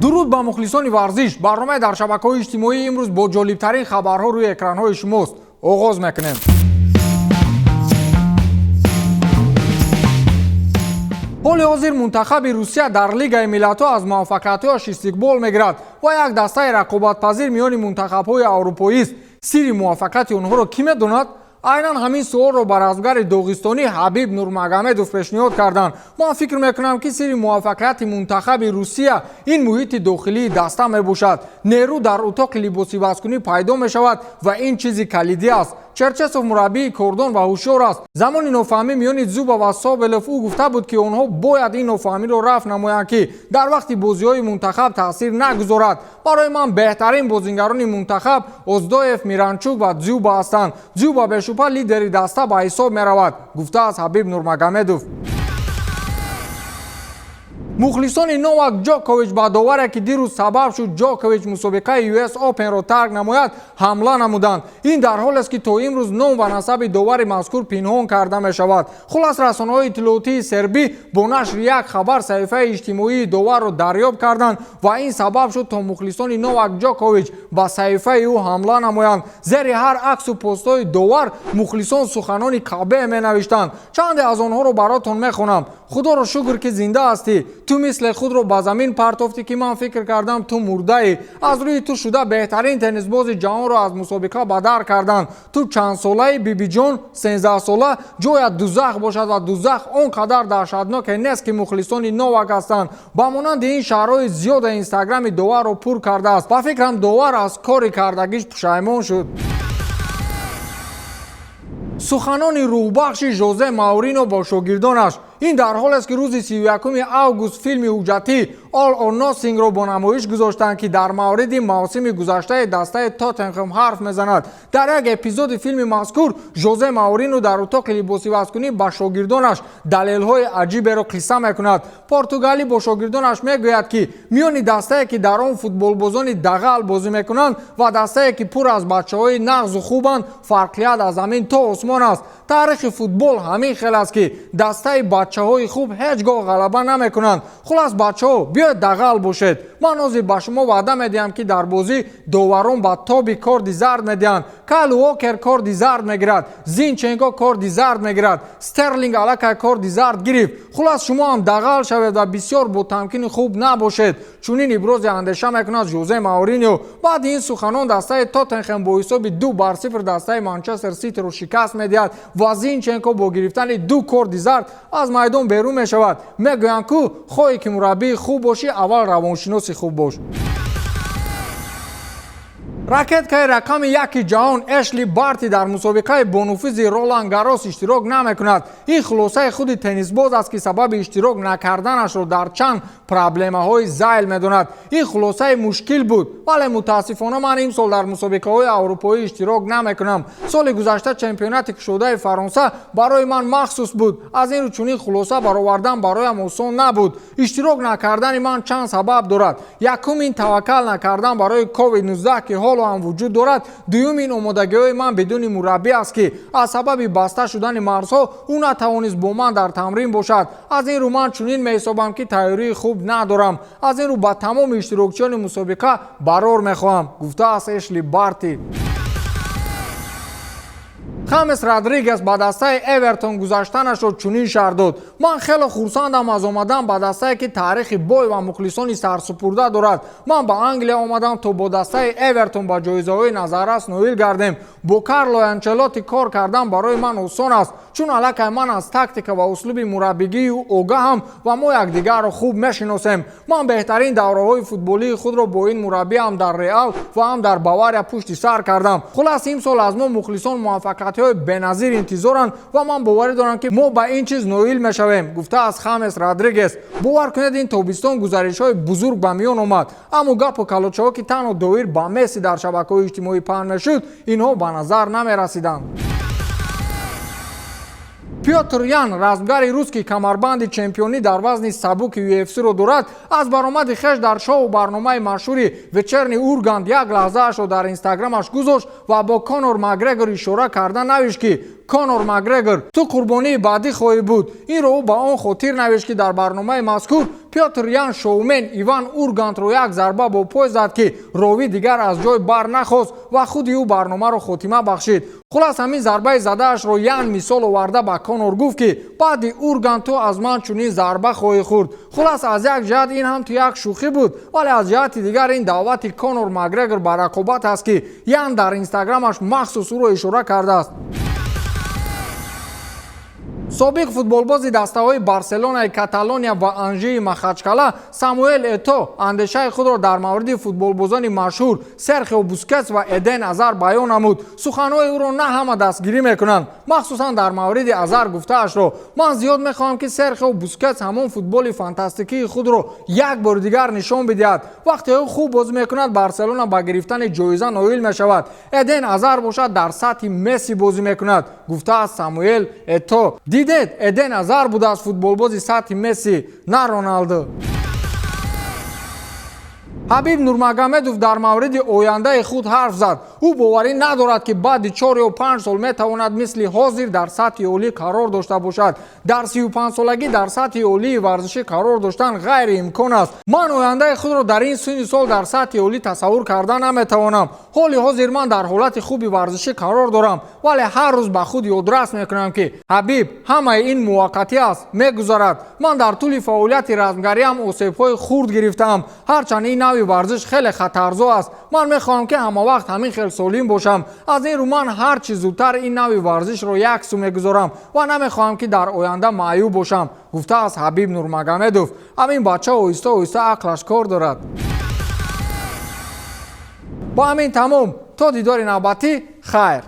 дуруд ба мухлисони варзиш. барномаи дар шабакаҳои иҷтимоӣ имрӯз бо ҷолибтарин хабарҳо рӯи экранҳои шумост. оғоз мекунем. ҳоли ҳозир мунтахаби Русия дар Лигаи Миллатҳо аз муваффақиятҳояш истиқбол мегирад ва як дастаи рақобатпазир миёни мунтахабҳои аврупоист. сирри муваффақияти онҳоро кӣ медонад? айнан ҳамин суолро ба равзгари доғистонӣ Ҳабиб Нурмагомедов пешниҳод карданд. ман фикр мекунам ки сирри муваффақияти мунтахаби Русия ин муҳити дохилии даста мебошад. нерӯ дар утоқи либоси баскунӣ пайдо мешавад ва ин чизи калидӣ аст. черчесов мураббии кордон ва ҳушёр аст. замони нофаҳмӣ миёни Зуба ва Собелов ӯ гуфта буд ки онҳо бояд ин нофаҳмиро рафъ намоянд ки дар вақти бозиҳои мунтахаб таъсир нагузорад. барои ман беҳтарин бозингарони мунтахаб Оздоев, Миранчук ва Дзюба ҳастанд. Дзюба бешубҳа лидери даста ба ҳисоб меравад, гуфтааст Ҳабиб Нурмагомедов. мухлисони Новак Ҷокович ба доваре ки дирӯз сабаб шуд Ҷокович мусобиқаи US Openро тарк намояд ҳамла намуданд. ин дар ҳолест ки то имрӯз ном ва насаби довари мазкур пинҳон карда мешавад. хулас расонаҳои иттилоотии сербӣ бо нашри як хабар саҳифаи иҷтимоии доварро дарёб карданд ва ин сабаб шуд то мухлисони Новак Ҷокович ба саҳифаи ӯ ҳамла намоянд. зери ҳар аксу постҳои довар мухлисон суханони қабеҳ менавиштанд. чанде аз онҳоро баротон мехонам. худоро шукр ки зинда ҳастӣ. ту мисли худро ба замин партофтӣ ки ман фикр кардам ту мурдаӣ. аз рӯи ту шуда беҳтарин теннисбози ҷаҳонро аз мусобиқа ба дар карданд. ту чандсолаи бибиҷон 13 сола ҷоят дузах бошад ва дузах он қадар даҳшатноке нест ки мухлисони Новак ҳастанд. ба монанди ин шаҳрҳои зиёда инстаграми доварро пур кардааст. ба фикрам довар аз кори кардагиш пушаймон шуд. суханони рӯҳбахши Жозе Маурино бо шогирдонаш. ин дар ҳолест ки рӯзи 31 август филми ҳуҷҷатӣ All or Nothingро бо намоиш гузоштанд ки дар мавриди мавсими гузаштаи дастаи Тоттенхэм ҳарф мезанад. дар як эпизоди филми мазкур Жозе Маурино дар утоқи либоси баскунӣ ба шогирдонаш далелҳои аҷиберо қисса мекунад. португалӣ бо шогирдонаш мегӯяд ки миёни дастае ки дар он футболбозони дағал бозӣ мекунанд ва дастае ки пур аз бачаҳои нағзу хубанд фарқият аз замин то осмон аст. таърихи футбол ҳамин хел аст ки дастаи бачаҳои хуб ҳеҷ гоҳ ғалаба намекунанд. хулас бачаҳо биёед дағал бошед. ман ҳозир ба шумо ваъда медиҳам ки дар бозӣ доварон ба тоби корди зард медиҳанд. Кайл Уокер корди зард мегирад, Зинченко корди зард мегирад, Стерлинг аллакай корди зард гирифт. хулас шумо ҳам дағал шавед ва бисёр бо тамкини хуб набошед. чунин ибрози андеша мекунад Жозе Мауриньо. баъди ин суханон дастаи Тоттенхэм бо ҳисоби 2-0 дастаи Манчестер Ситиро шикаст медиҳад ва Зинченко бо гирифтани 2 корди зард аз майдон берун мешавад. мегӯянд ку хоҳӣ ки мураббии хуб бошӣ аввал равоншиноси хуб бош. ракеткаи рақами 1 ҷаҳон Эшли Барти дар мусобиқаи бонуфизи Ролан Гарос иштирок намекунад. ин хулосаи худи теннисбоз аст ки сабаби иштирок накарданашро дар чанд проблемаҳои зайл медонад. ин хулосаи мушкил буд, вале мутаассифона ман имсол дар мусобиқаҳои аврупоӣ иштирок намекунам. соли гузашта чемпионати кушодаи Фаронса барои ман махсус буд. аз ин рӯ чунин хулоса баровардан бароям осон набуд. иштирок накардани ман чанд сабаб дорад. якум ин таваккал накардан барои COVID-19 ки ҳоло ҳам вуҷуд дорад. дуюм ин омодагиҳои ман бидуни мураббӣ аст ки аз сабаби баста шудани марзҳо ӯ натавонист бо ман дар тамрин бошад. аз ин рӯ ман чунин меҳисобам ки тайёрии хуб надорам. аз ин рӯ ба тамоми иштирокчиёни мусобиқа барор мехоҳам, гуфтааст Эшли Барти. Хамес Родригес ба дастаи Эвертон гузаштанашро чунин шарҳ дод. ман хеле хурсандам аз омадан ба дастае ки таърихи бой ва мухлисони сарсупурда дорад. ман ба Англия омадам то бо дастаи Эвертон ба ҷоизаҳои назаррас ноил гардем. бо Карло Анчелоти кор кардан барои ман осон аст, чун аллакай ман аз тактика ва услуби мураббигии ӯ огаҳам ва мо якдигарро хуб мешиносем. ман беҳтарин давраҳои футболии худро бо ин мураббӣ ҳам дар Реал ва ҳам дар Бавария пушти сар кардам. хулас имсол аз мо мухлисон муваффақиятҳои беназир интизоранд ва ман боварӣ дорам ки мо ба ин чиз ноил мешавем, гуфтааст Хамес Родригес. бовар кунед ин тобистон гузаришҳои бузург ба миён омад. аммо гапу калочаҳо ки танҳо доир ба Месси дар шабакаҳои иҷтимоӣ паҳн мешуд, инҳо ба назар намерасиданд. Пётр Ян, размгари рус ки камарбанди чемпионӣ дар вазни сабуки UFC-ро дорад, аз баромади хеш дар шоу барномаи машҳури Вечерни Ургант як лаҳзаашро дар инстаграмаш гузошт ва бо Конор Макгрегор ишора карда навишт ки конор макгрегор ту қурбонии баъди хоҳӣ буд. инро ӯ ба он хотир навишт ки дар барномаи мазкур пётр ян шоумен иван ургантро як зарба бо пой зад ки рови дигар аз ҷой бар нахост ва худи ӯ барномаро хотима бахшид. хулас ҳамин зарбаи задаашро ян мисол оварда ба конор гуфт ки баъди ургант ту аз ман чунин зарба хоҳӣ хӯрд. хулас аз як ҷиҳат ин ҳам ту як шӯхӣ буд, вале аз ҷиҳати дигар ин даъвати конор макгрегор ба рақобат аст ки ян дар инстаграмаш махсус ӯро ишора кардааст. собиқ футболбози дастаҳои барселонаи каталония ва анжии махачкала самуэл Это'о андешаи худро дар мавриди футболбозони машҳур Серхио Бускетс ва Эден Азар баён намуд. суханҳои ӯро на ҳама дастгирӣ мекунанд. махсусан дар мавриди Азар гуфтаашро: ман зиёд мехоҳам ки Серхио Бускетс ҳамон футболи фантастикии худро як бори дигар нишон бидиҳад. вақте ӯ хуб бозӣ мекунад, Барселона ба гирифтани ҷоиза ноил мешавад. Эден Азар бошад дар сатҳи Месси бозӣ мекунад, гуфтааст Самуэл Это'о. дидед, Эден Азар будааст футболбози сатҳи Месси, на Роналдо. ҳабиб нурмагомедов дар мавриди ояндаи худ ҳарф зад. ӯ боварӣ надорад ки баъди 4 ё 5 сол метавонад мисли ҳозир дар сатҳи олӣ қарор дошта бошад. дар 35-солагӣ дар сатҳи олии варзишӣ қарор доштан ғайриимкон аст. ман ояндаи худро дар ин синни сол дар сатҳи олӣ тасаввур карда наметавонам. ҳоли ҳозир ман дар ҳолати хуби варзишӣ қарор дорам, вале ҳар рӯз ба худ ёдрас мекунам ки ҳабиб, ҳамаи ин муваққатӣ аст, мегузарад. ман дар тӯли фаъолияти размгариам осебҳои хурд гирифтаам. ҳарчанд ин нави варзиш хеле хатарзо аст. ман мехоҳам ки ҳамавақт ҳамин хел солим бошам. аз ин рӯ ман ҳар чи зудтар ин нави варзишро як су мегузорам ва намехоҳам ки дар оянда маъюб бошам, гуфтааст ҳабиб нурмагомедов. ҳамин бача оҳиста оҳиста ақлаш кор дорад. ба ҳамин тамом, то дидори навбатӣ, хайр.